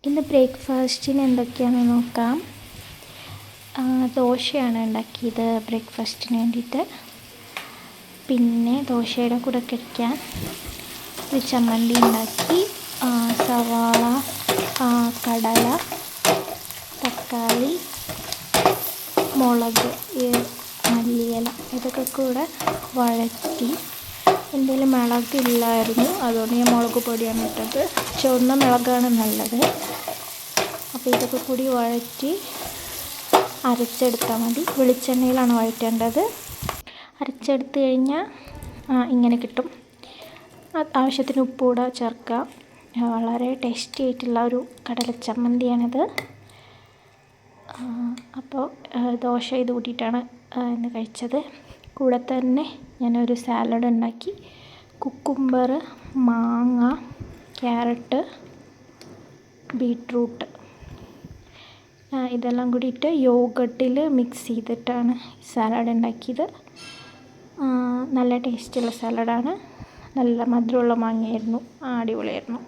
ഇന്ന് ബ്രേക്ക്ഫാസ്റ്റിന് എന്തൊക്കെയാണെന്ന് നോക്കാം. ദോശയാണ് ഉണ്ടാക്കിയത് ബ്രേക്ക്ഫാസ്റ്റിന് വേണ്ടിയിട്ട്. പിന്നെ ദോശയുടെ കൂടെ കഴിക്കാൻ ഒരു ചമ്മന്തി ഉണ്ടാക്കി. സവാള, കടല, തക്കാളി, മുളക്, മല്ലിയില ഇതൊക്കെ കൂടെ വഴറ്റി. എൻ്റെ കയ്യിൽ മുളകില്ലായിരുന്നു, അതുകൊണ്ട് ഞാൻ മുളക് പൊടിയാണ് ഇട്ടത്. ചുവന്ന മുളകാണ് നല്ലത്. അപ്പോൾ ഇതൊക്കെ കൂടി വഴറ്റി അരച്ചെടുത്താൽ മതി. വെളിച്ചെണ്ണയിലാണ് വഴറ്റേണ്ടത്. അരച്ചെടുത്ത് കഴിഞ്ഞാൽ ഇങ്ങനെ കിട്ടും. ആവശ്യത്തിന് ഉപ്പ് കൂടെ ചേർക്കുക. വളരെ ടേസ്റ്റി ആയിട്ടുള്ള ഒരു കടല ചമ്മന്തിയാണിത്. അപ്പോൾ ദോശ ഇത് കൂട്ടിയിട്ടാണ് ഇന്ന് കഴിച്ചത്. കൂടെ തന്നെ ഞാനൊരു സാലഡ് ഉണ്ടാക്കി. കുക്കുംബർ, മാങ്ങ, ക്യാരറ്റ്, ബീട്രൂട്ട് ഇതെല്ലാം കൂടിയിട്ട് യോഗട്ടിൽ മിക്സ് ചെയ്തിട്ടാണ് സാലഡ് ഉണ്ടാക്കിയത്. നല്ല ടേസ്റ്റുള്ള സാലഡാണ്. നല്ല മധുരമുള്ള മാങ്ങയായിരുന്നു. അടിപൊളിയായിരുന്നു.